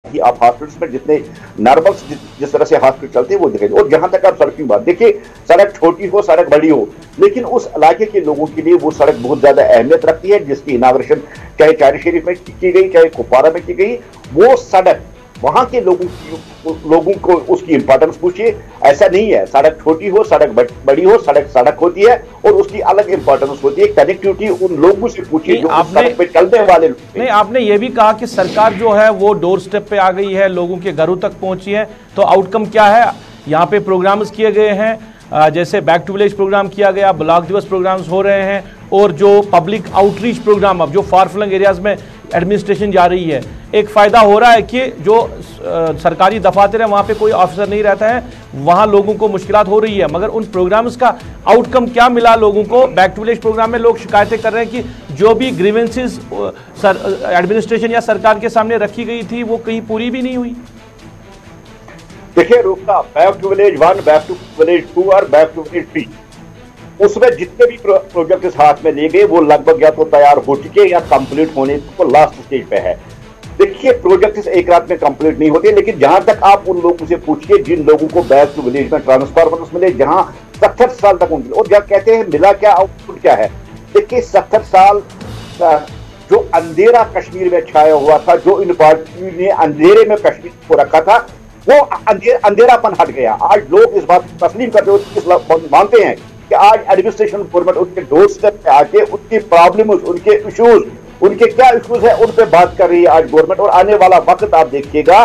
कि आप हॉस्पिटल्स में जितने नॉर्मल जिस तरह से हॉस्पिटल चलते हैं वो दिखाई। और जहां तक आप सड़क की बात देखिए, सड़क छोटी हो सड़क बड़ी हो, लेकिन उस इलाके के लोगों के लिए वो सड़क बहुत ज्यादा अहमियत रखती है, जिसकी इनाग्रेशन चाहे चारी शरीफ में की गई चाहे कुपवारा में की गई। वो सड़क वहां के लोगों को उसकी इंपॉर्टेंस पूछिए। ऐसा नहीं है सड़क छोटी हो सड़क बड़ी हो, सड़क सड़क होती है और उसकी अलग इंपॉर्टेंस होती है। कनेक्टिविटी उन लोगों से पूछिए जो सड़क पे चलने वाले लोग। नहीं, आपने ये भी कहा कि सरकार जो है वो डोर स्टेप पे आ गई है, लोगों के घरों तक पहुंची है, तो आउटकम क्या है? यहाँ पे प्रोग्राम्स किए गए हैं, जैसे बैक टू विलेज प्रोग्राम किया गया, ब्लॉक दिवस प्रोग्राम्स हो रहे हैं, और जो पब्लिक आउटरीच प्रोग्राम अब जो फार फ्लंग एरियाज में एडमिनिस्ट्रेशन जा रही है, एक फ़ायदा हो रहा है कि जो सरकारी दफातर है वहाँ पे कोई ऑफिसर नहीं रहता है, वहाँ लोगों को मुश्किलात हो रही है। मगर उन प्रोग्राम्स का आउटकम क्या मिला लोगों को? बैक टू विलेज प्रोग्राम में लोग शिकायतें कर रहे हैं कि जो भी ग्रीवेंसेस एडमिनिस्ट्रेशन या सरकार के सामने रखी गई थी वो कहीं पूरी भी नहीं हुई। देखिए रोका, back to village 1, back to village 2 और बैक टू विलेज 3, उसमें जितने भी प्रोजेक्ट इस हाथ में लिए गए वो लगभग या तो तैयार हो चुके या कंप्लीट होने को लास्ट स्टेज पे है। देखिए प्रोजेक्ट एक रात में कंप्लीट नहीं होते, लेकिन जहां तक आप उन लोगों से पूछिए जिन लोगों को बैक टू विलेज में ट्रांसफार्मर्स मिले, जहां 70 साल तक उनके, और जब कहते हैं मिला क्या, आउटपुट क्या है। देखिए 70 साल जो अंधेरा कश्मीर में छाया हुआ था, जो इन पार्टियों ने अंधेरे में कश्मीर को रखा था, वो अंधेरापन हट गया। आज लोग इस बात को तस्लीम करते हो, मानते हैं कि आज एडमिनिस्ट्रेशन गवर्नमेंट उनके डोर स्टेप पे आके उनकी प्रॉब्लम, उनके इश्यूज, उनके क्या इश्यूज है उन पे बात कर रही है आज गवर्नमेंट। और आने वाला वक्त आप देखिएगा,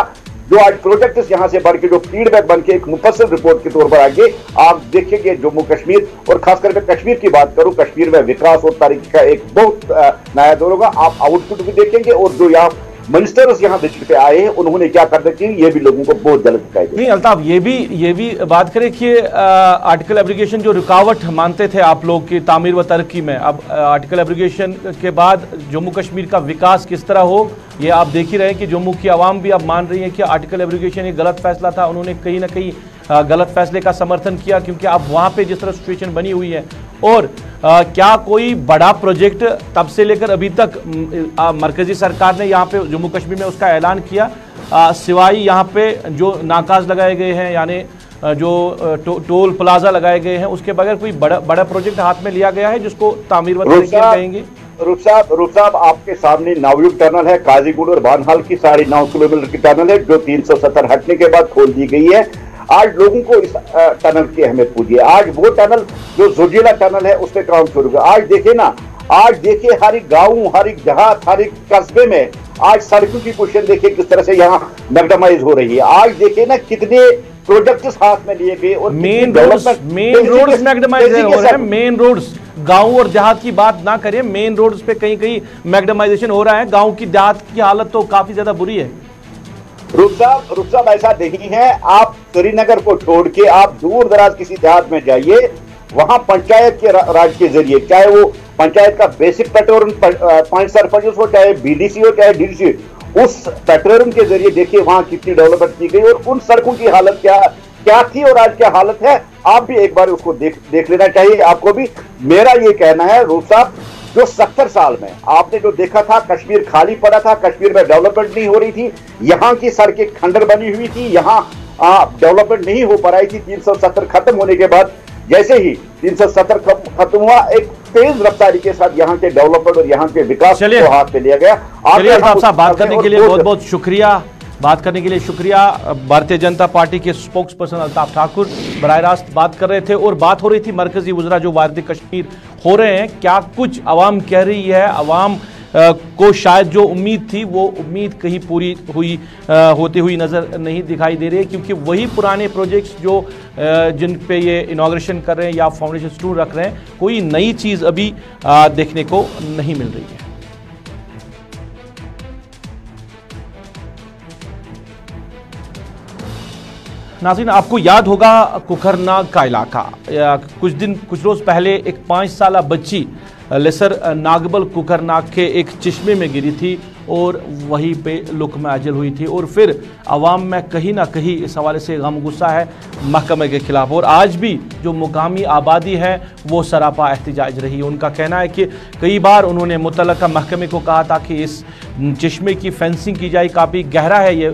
जो आज प्रोजेक्ट यहां से बढ़ के जो फीडबैक बन के एक मुफस्सिल रिपोर्ट के तौर पर आगे आप देखेंगे जम्मू कश्मीर, और खासकर मैं कश्मीर की बात करूं, कश्मीर में विकास और तरक्की का एक बहुत नया दौर होगा। आप आउटपुट भी देखेंगे और जो यहाँ मिनिस्टर्स यहाँ विजिट पे आए हैं उन्होंने क्या कर रखी है, ये भी लोगों को बहुत जल्द दिखाई दे। नहीं अल्ताफ, ये भी बात करें कि आर्टिकल एब्रिगेशन जो रुकावट मानते थे आप लोग की तामीर व तरक्की में, अब आर्टिकल एब्रिगेशन के बाद जम्मू कश्मीर का विकास किस तरह हो, ये आप देख ही रहे हैं कि जम्मू की आवाम भी अब मान रही है कि आर्टिकल एब्रिगेशन एक गलत फैसला था। उन्होंने कहीं ना कहीं गलत फैसले का समर्थन किया, क्योंकि अब वहाँ पे जिस तरह सिचुएशन बनी हुई है। और क्या कोई बड़ा प्रोजेक्ट तब से लेकर अभी तक मरकजी सरकार ने यहाँ पे जम्मू कश्मीर में उसका ऐलान किया, सिवाय यहाँ पे जो नाकाज लगाए गए हैं, यानी जो टोल प्लाजा लगाए गए हैं, उसके बगैर कोई बड़ा प्रोजेक्ट हाथ में लिया गया है जिसको तामीर व तरक्की कहेंगे? रूप साहब आपके सामने नावयुग टनल है, काजीगुंड और बानहाल की 9.5 किलोमीटर की टनल है जो 370 हटने के बाद खोल दी गई है। आज लोगों को इस टनल की अहमियत पूछिए। आज वो टनल जो जोजिला टनल है उस पर काम शुरू हुआ। आज देखिए ना, आज देखिए हर एक गाँव, हर एक देहात, हर एक कस्बे में आज सड़कों की पोजीशन देखिए किस तरह से यहाँ मैग्नेटाइज हो रही है। आज देखिए ना कितने प्रोजेक्ट्स हाथ में लिए गए और मेन रोड्स मैग्नेटाइज हो रहे हैं। मेन रोड्स, गांव और देहात की बात ना करें, मेन रोड्स पे कहीं कहीं मैग्नेटाइजेशन हो रहा है। गांव की देहात की हालत तो काफी ज्यादा बुरी है। रूप साहब ऐसा नहीं है। आप श्रीनगर को छोड़ के आप दूर दराज किसी देहात में जाइए, वहां पंचायत के राज के जरिए, चाहे वो पंचायत का बेसिक पेट्रोल 5 सरपंच हो, चाहे बीडीसी हो, चाहे डीडीसी, उस पेट्रोल के जरिए देखिए वहां कितनी डेवलपमेंट की गई और उन सड़कों की हालत क्या थी और आज क्या हालत है। आप भी एक बार उसको देख लेना चाहिए आपको भी। मेरा ये कहना है रूप साहब, जो 70 साल में आपने जो देखा था, कश्मीर खाली पड़ा था, कश्मीर में डेवलपमेंट नहीं हो रही थी, यहाँ की सड़कें खंडर बनी हुई थी, यहाँ डेवलपमेंट नहीं हो पा रही थी। 370 खत्म होने के बाद जैसे ही 370 खत्म हुआ, एक तेज रफ्तारी के साथ यहाँ के डेवलपमेंट और यहाँ के विकास को हाथ में लिया गया। अल्ताफ साहब, बात करने के लिए बहुत बहुत शुक्रिया। बात करने के लिए शुक्रिया। भारतीय जनता पार्टी के स्पोक्स पर्सन अल्ताफ ठाकुर बराह रास्त बात कर रहे थे, और बात हो रही थी मरकजी वज़रा जो वारद कश्मीर हो रहे हैं, क्या कुछ अवाम कह रही है। अवाम को शायद जो उम्मीद थी वो उम्मीद कहीं पूरी होती हुई नज़र नहीं दिखाई दे रही है, क्योंकि वही पुराने प्रोजेक्ट्स जो जिन पे ये इनॉग्रेशन कर रहे हैं या फाउंडेशन स्टोन रख रहे हैं, कोई नई चीज़ अभी देखने को नहीं मिल रही है। नाज़रीन, आपको याद होगा कुकरनाग का इलाका, कुछ रोज़ पहले एक 5 साला बच्ची लेसर नागबल कुकरनाग के एक चश्मे में गिरी थी और वहीं पे लुक्म अजल हुई थी। और फिर अवाम में कहीं ना कहीं इस हवाले से गम गुस्सा है महकमे के खिलाफ, और आज भी जो मुकामी आबादी है वो सरापा एहतजाज रही। उनका कहना है कि कई बार उन्होंने मुतल्लका महकमे को कहा था कि इस चश्मे की फेंसिंग की जाए, काफ़ी गहरा है ये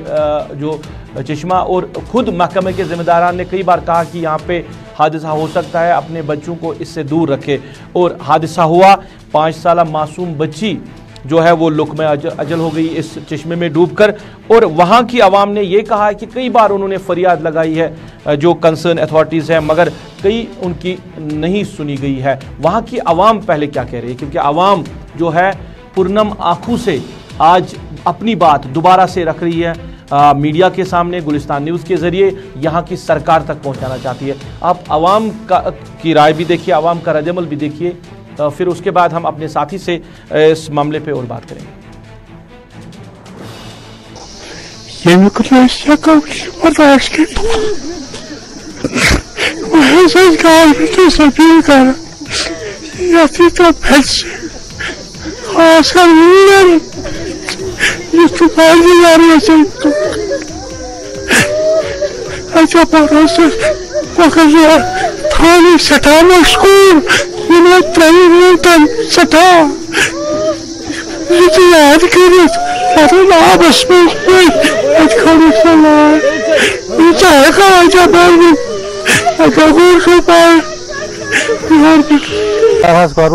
जो चश्मा, और ख़ुद महकमे के ज़िम्मेदारान ने कई बार कहा कि यहाँ पे हादसा हो सकता है, अपने बच्चों को इससे दूर रखे। और हादसा हुआ, 5 साला मासूम बच्ची जो है वो लुक्म अजल हो गई इस चश्मे में डूबकर। और वहाँ की आवाम ने ये कहा है कि कई बार उन्होंने फरियाद लगाई है जो कंसर्न अथॉरिटीज़ है, मगर कई उनकी नहीं सुनी गई है। वहाँ की आवाम पहले क्या कह रही है, क्योंकि आवाम जो है पुरनम आँखों से आज अपनी बात दोबारा से रख रही है, मीडिया के सामने, गुलिस्तान न्यूज़ के ज़रिए यहाँ की सरकार तक पहुँचाना चाहती है। आप आवाम की राय भी देखिए, आवाम का रद्दअमल भी देखिए, फिर उसके बाद हम अपने साथी से इस मामले पे और बात करेंगे।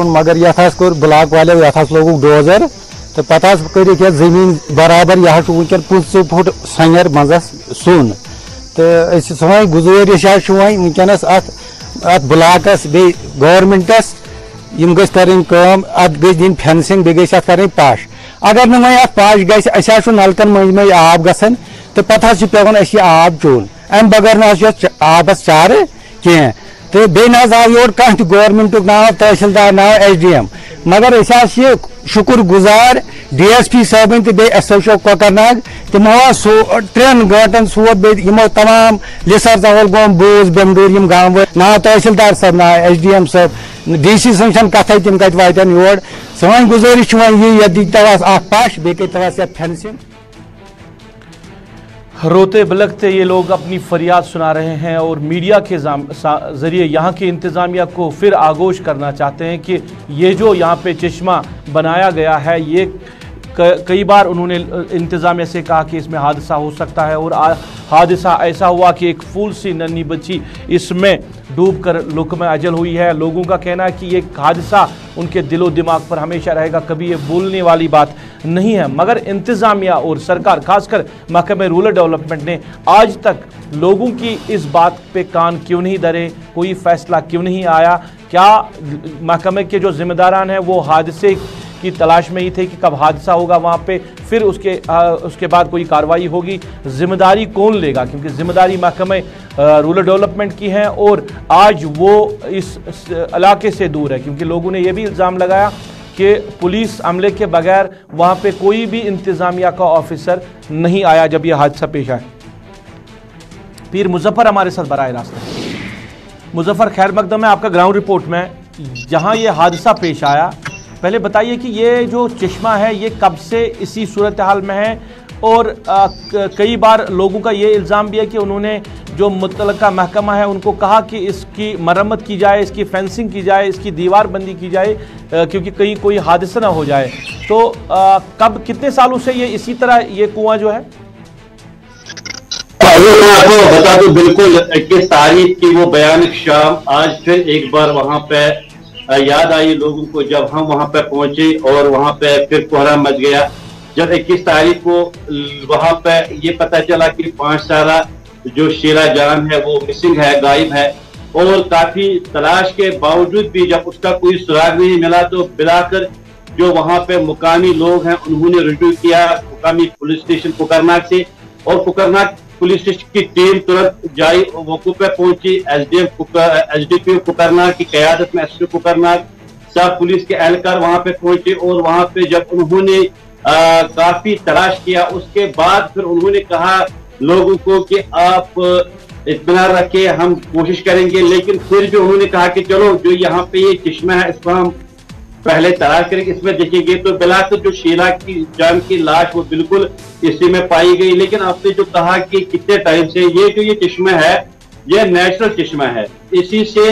मगर यथ कोर ब्लॉक वाले यथ लोग डोजर तो पता कर जमीन बराबर यह वनकन 50 फुट सर मजस सुन तो सोन गुजारिश वनकस अत ब्लॉकस बे गवर्नमेंटस अत दिन फेंसिंग बे कर पाश अगर न वह पाश गस नलकन मज मज आब गसन तो पता पेवान आब चोन अम बगैर न आबस चार कह तो बे आव योर कह गवर्नमेंट नाव तहसीलदार नाव SDM मगर शुक्र गुजार DSP साहबन तो SHO कोकरनाग तमो 3 गंटन सोत बो तमाम लिसर जवल गोम बोज बेमडूर गाँव नाव तहसीलदार साहब नाव SDM साहब DC सन कथ तम कत वातन योर सन गुजारिश ये दितवास पाश बे तवास फेंसिंग। रोते बिलखते ये लोग अपनी फरियाद सुना रहे हैं और मीडिया के ज़रिए यहाँ की इंतज़ामिया को फिर आगोश करना चाहते हैं कि ये जो यहाँ पे चश्मा बनाया गया है ये कई बार उन्होंने इंतज़ामिया से कहा कि इसमें हादसा हो सकता है, और हादसा ऐसा हुआ कि एक फूल सी नन्ही बच्ची इसमें डूबकर लुक्म अजल हुई है। लोगों का कहना है कि ये हादसा उनके दिलो दिमाग पर हमेशा रहेगा, कभी ये भूलने वाली बात नहीं है। मगर इंतज़ामिया और सरकार, खासकर महकमे रूरल डेवलपमेंट ने आज तक लोगों की इस बात पे कान क्यों नहीं धरे, कोई फैसला क्यों नहीं आया? क्या महकमे के जो जिम्मेदारान हैं वो हादसे की तलाश में ही थे कि कब हादसा होगा वहाँ पे, फिर उसके बाद कोई कार्रवाई होगी? जिम्मेदारी कौन लेगा? क्योंकि जिम्मेदारी महकमे रूरल डेवलपमेंट की है और आज वो इस इलाके से दूर है, क्योंकि लोगों ने यह भी इल्ज़ाम लगाया कि पुलिस अमले के बगैर वहाँ पे कोई भी इंतज़ामिया का ऑफिसर नहीं आया जब यह हादसा पेश आया। पीर मुजफ्फर हमारे साथ बराह रास्त है। मुजफ्फर, खैर मकदम है आपका ग्राउंड रिपोर्ट में, जहाँ ये हादसा पेश आया, पहले बताइए कि ये जो चश्मा है ये कब से इसी सूरत हाल में है? और कई बार लोगों का ये इल्ज़ाम भी है कि उन्होंने जो मुतल्लिका महकमा है उनको कहा कि इसकी मरम्मत की जाए, इसकी फेंसिंग की जाए, इसकी दीवार बंदी की जाए, क्योंकि कहीं कोई हादसा ना हो जाए। तो कब, कितने सालों से ये इसी तरह ये कुआं जो है? मैं आपको बता दूं, बिल्कुल 21 तारीख की वो भयानक शाम आज फिर एक बार वहां पे याद आई लोगों को, जब हम वहां पे पहुंचे और वहां पे फिर कोहरा मच गया। जब 21 तारीख को वहां पे ये पता चला कि 5 साला जो शीला जान है वो मिसिंग है, गायब है, और काफी तलाश के बावजूद भी जब उसका कोई सुराग नहीं मिला तो बिलाकर जो वहां पे मुकामी लोग हैं उन्होंने रुजू किया मुकामी पुलिस स्टेशन कोकरनाग से, और कोकरनाग पुलिस स्टेशन की टीम तुरंत जाई मौके पे पहुंची। SDPO कोकरनाग की क़यादत में SDPO कोकरनाग सब पुलिस के एहलकार वहां पे पहुंचे, और वहां पे जब उन्होंने काफी तलाश किया उसके बाद फिर उन्होंने कहा लोगों को कि आप इत्मीनान रखें, हम कोशिश करेंगे। लेकिन फिर भी उन्होंने कहा कि चलो जो यहाँ पे ये चश्मा है इसको हम पहले तलाश करके इसमें देखेंगे तो बिलाकर जो शीला की जान की लाश वो बिल्कुल इसी में पाई गई। लेकिन आपने जो कहा कि कितने टाइम से ये चश्मा है ये नेचुरल चश्मा है, इसी से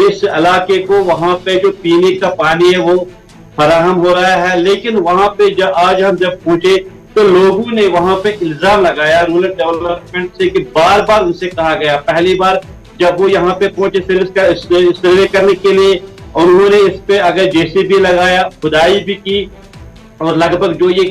इस इलाके को वहां पे जो पीने का पानी है वो फराहम हो रहा है। लेकिन वहां पे आज हम जब पूछे तो लोगों ने वहां पे इल्जाम लगाया रूरल डेवलपमेंट से कि बार बार उनसे कहा गया, पहली बार जब वो यहाँ पे पहुंचे सर्वे करने के लिए और उन्होंने इस पे अगर जेसीबी लगाया, खुदाई भी की और लगभग जो ये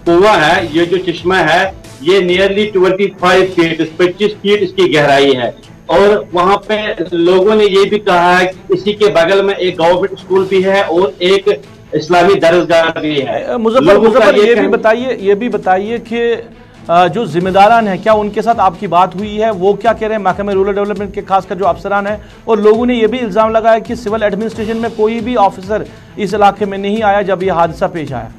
कुआं है, ये जो चश्मा है ये नियरली 25 फीट 25 फीट इसकी गहराई है। और वहां पे लोगों ने ये भी कहा है कि इसी के बगल में एक गवर्नमेंट स्कूल भी है और एक इस्लामी दरगाह भी है। मुजफ्फर ये भी बताइए कि जो जिम्मेदारान हैं क्या उनके साथ आपकी बात हुई है, वो क्या कह रहे हैं महकमे रूरल डेवलपमेंट के खासकर जो अफसरान हैं? और लोगों ने यह भी इल्जाम लगाया कि सिविल एडमिनिस्ट्रेशन में कोई भी ऑफिसर इस इलाके में नहीं आया जब यह हादसा पेश आया।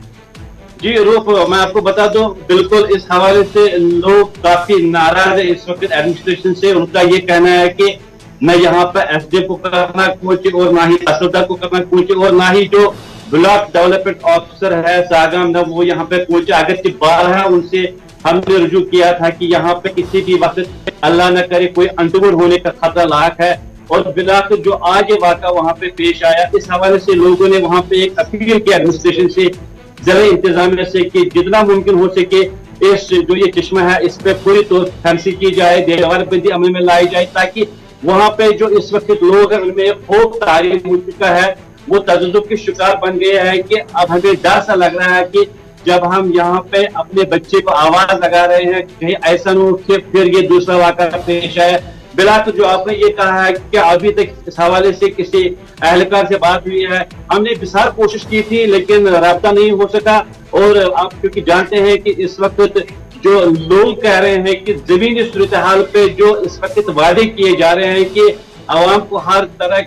जी रूप, मैं आपको बता दूं बिल्कुल इस हवाले से लोग काफी नाराज है इस वक्त एडमिनिस्ट्रेशन से। उनका ये कहना है कि न यहाँ पर एसडीएम को करना पहुंचे और ना ही तहसीलदार को करना पहुंचे और ना ही जो ब्लॉक डेवलपमेंट ऑफिसर है सागाम न वो यहाँ पे पहुंचे। अगर की बार है उनसे हमने रुजू किया था कि यहाँ पे किसी भी वक्त अल्लाह न करे कोई अनटूट होने का खतरा लाक है। और बिलाकर जो आज ये वाक़ा वहाँ पे पेश आया, इस हवाले से लोगों ने वहाँ पे एक अपील की एडमिनिस्ट्रेशन से, जिला इंतजामिया से कि जितना मुमकिन हो सके इस जो ये चश्मा है इस पे पूरी तौर फेंसी की जाए, दीवारबंदी अमल में लाई जाए ताकि वहाँ पे जो इस वक्त लोग हैं उनमें खौफ तारी हो चुका है, वो तजुर्बे के शिकार बन गए हैं कि अब हमें डर सा लग रहा है कि जब हम यहाँ पे अपने बच्चे को आवाज लगा रहे हैं कहीं ऐसा न हो कि फिर ये दूसरा वाक़ा पेश आए। बिलाकर जो आपने ये कहा है कि अभी तक इस हवाले से किसी एहलकार से बात हुई है, हमने विशाल कोशिश की थी लेकिन राब्ता नहीं हो सका। और आप क्योंकि जानते हैं कि इस वक्त जो लोग कह रहे हैं कि जमीनी सूरत हाल पे जो इस वक्त वादे किए जा रहे हैं कि आवाम को हर तरह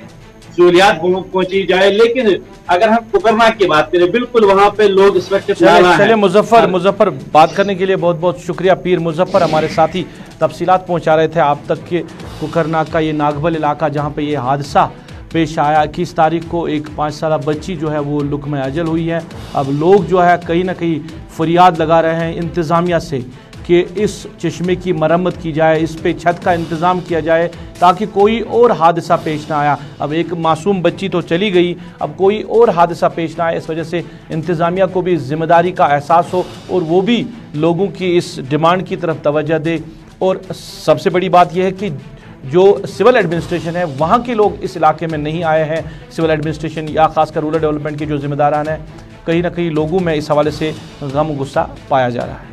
सहूलियात पहुंची जाए, लेकिन अगर हम कुकरनाग की बात करें बिल्कुल वहां पे लोग इस वक्त चलिए मुजफ्फर बात करने के लिए बहुत बहुत शुक्रिया। पीर मुजफ्फर हमारे साथी तफसीलात पहुंचा रहे थे आप तक के कुकरनाग का ये नागबल इलाका जहां पे ये हादसा पेश आया। 21 तारीख को एक 5 साला बच्ची जो है वो लुकमे अजल हुई है। अब लोग जो है कहीं ना कहीं फरियाद लगा रहे हैं इंतज़ामिया से कि इस चश्मे की मरम्मत की जाए, इस पे छत का इंतज़ाम किया जाए ताकि कोई और हादसा पेश ना आया। अब एक मासूम बच्ची तो चली गई, अब कोई और हादसा पेश ना आए, इस वजह से इंतज़ामिया को भी ज़िम्मेदारी का एहसास हो और वो भी लोगों की इस डिमांड की तरफ तवज्जो दे। और सबसे बड़ी बात यह है कि जो सिविल एडमिनिस्ट्रेशन है वहाँ के लोग इस इलाके में नहीं आए हैं। सिविल एडमिनिस्ट्रेशन या खासकर रूरल डेवलपमेंट के जो जिम्मेदारान हैं, कहीं ना कहीं लोगों में इस हवाले से गम गुस्सा पाया जा रहा है।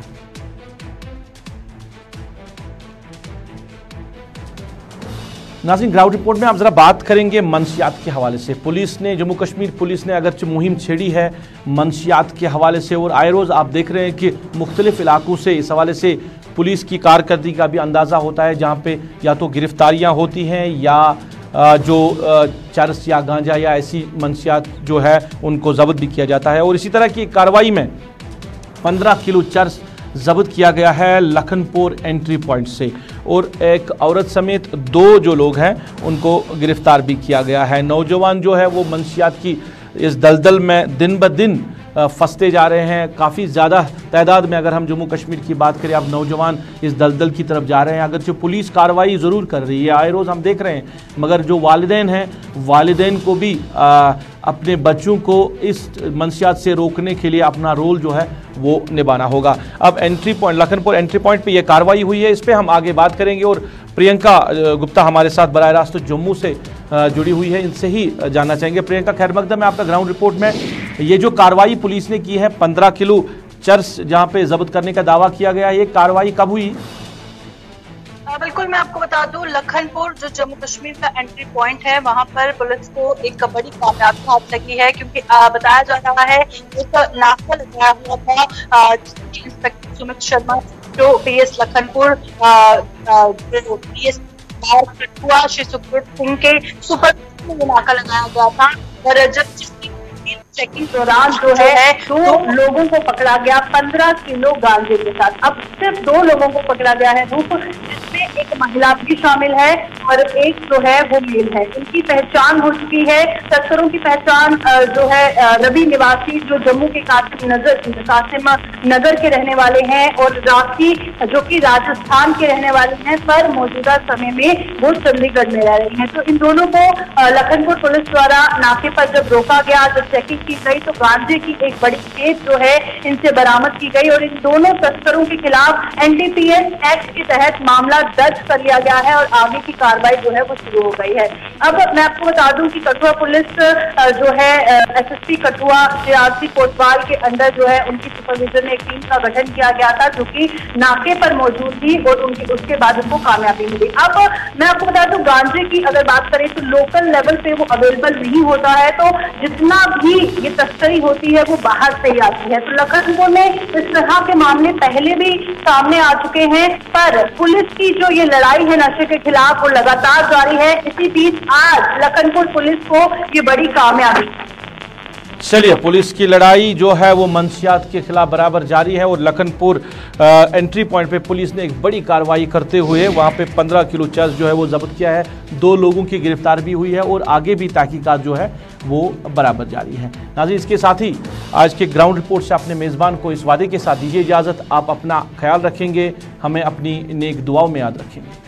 नाज़रीन, ग्राउंड रिपोर्ट में आप ज़रा बात करेंगे मंशियात के हवाले से। पुलिस ने, जम्मू कश्मीर पुलिस ने अगरचे मुहिम छेड़ी है मंशियात के हवाले से और आए रोज़ आप देख रहे हैं कि मुख्तलिफ इलाकों से इस हवाले से पुलिस की कारकर्दगी का भी अंदाज़ा होता है, जहाँ पे या तो गिरफ्तारियाँ होती हैं या जो चरस या गांजा या ऐसी मंशियात जो है उनको ज़ब्त भी किया जाता है। और इसी तरह की कार्रवाई में 15 किलो चरस जब्त किया गया है लखनपुर एंट्री पॉइंट से और एक औरत समेत 2 जो लोग हैं उनको गिरफ्तार भी किया गया है। नौजवान जो है वो मंशियात की इस दलदल में दिन ब दिन फंसते जा रहे हैं। काफ़ी ज़्यादा तादाद में अगर हम जम्मू कश्मीर की बात करें, अब नौजवान इस दलदल की तरफ जा रहे हैं। अगर जो पुलिस कार्रवाई ज़रूर कर रही है, आए रोज़ हम देख रहे हैं, मगर जो वालिदैन हैं, वालिदैन को भी अपने बच्चों को इस मंशियात से रोकने के लिए अपना रोल जो है वो निभाना होगा। अब entry point, Lakhanpur entry point पे ये कार्रवाई हुई है, इस पर हम आगे बात करेंगे और प्रियंका गुप्ता हमारे साथ बराह रास्त जम्मू से जुड़ी हुई है, इनसे ही जानना चाहेंगे। प्रियंका, खैर मकदम है आपका। ग्राउंड रिपोर्ट में ये जो कार्रवाई पुलिस ने की है 15 किलो चरस जहां पे जब्त करने का दावा किया गया है, ये कार्रवाई कब हुई? बिल्कुल, मैं आपको बता दूं, लखनपुर जो जम्मू कश्मीर का एंट्री पॉइंट है वहां पर पुलिस को एक बड़ी कामयाबी हाथ लगी है, क्योंकि बताया जा रहा है एक नाका लगाया हुआ था इंस्पेक्टर सुमित शर्मा जो पीएस लखनपुर जो पीएस श्री सुखदेव सिंह के सुपर में नाका लगाया गया था। और जब चेकिंग दौरान जो है 2 लोगों को पकड़ा गया 15 किलो गांजे के साथ। अब सिर्फ 2 लोगों को पकड़ा गया है, जिसमें एक महिला भी शामिल है और एक जो है वो मेल है। इनकी पहचान हो चुकी है। तस्करों की पहचान जो है रवि निवासी जो जम्मू के कासिम नगर के रहने वाले हैं और राखी जो कि राजस्थान के रहने वाले हैं, पर मौजूदा समय में वो चंडीगढ़ में रह रही हैं। तो इन दोनों को लखनपुर पुलिस द्वारा नाके पर जब रोका गया, जब चेकिंग की गई तो गांजे की एक बड़ी खेप जो है इनसे बरामद की गई और इन दोनों तस्करों के खिलाफ एनडीपीएस एक्ट के तहत मामला दर्ज कर लिया गया है और आगे की कार्रवाई जो है वो शुरू हो गई है। अब मैं आपको बता दूं कि कठुआ पुलिस जो है एसएसपी कठुआ श्री कोतवाल के अंदर जो है उनकी सुपरविजन में एक टीम का गठन किया गया था जो कि नाके पर मौजूद थी और उसके बाद उनको कामयाबी मिली। अब मैं आपको बता दूं गांजे की अगर बात करें तो लोकल लेवल पे वो अवेलेबल नहीं होता है, तो जितना भी ये तस्करी होती है वो बाहर से ही आती है। तो लखनपुर में इस तरह के मामले पहले भी सामने आ चुके हैं, पर पुलिस की जो ये लड़ाई है नशे के खिलाफ वो लगातार जारी है। इसी बीच आज लखनपुर पुलिस को ये बड़ी कामयाबी। चलिए, पुलिस की लड़ाई जो है वो मंशियात के खिलाफ बराबर जारी है और लखनपुर एंट्री पॉइंट पे पुलिस ने एक बड़ी कार्रवाई करते हुए वहां पे 15 किलो चरस जो है वो जब्त किया है। 2 लोगों की गिरफ्तार भी हुई है और आगे भी तहकीकात जो है वो बराबर जारी है। नाज़रीन, इसके साथ ही आज के ग्राउंड रिपोर्ट से अपने मेज़बान को इस वादे के साथ दीजिए इजाज़त, आप अपना ख्याल रखेंगे, हमें अपनी नेक दुआओं में याद रखेंगे।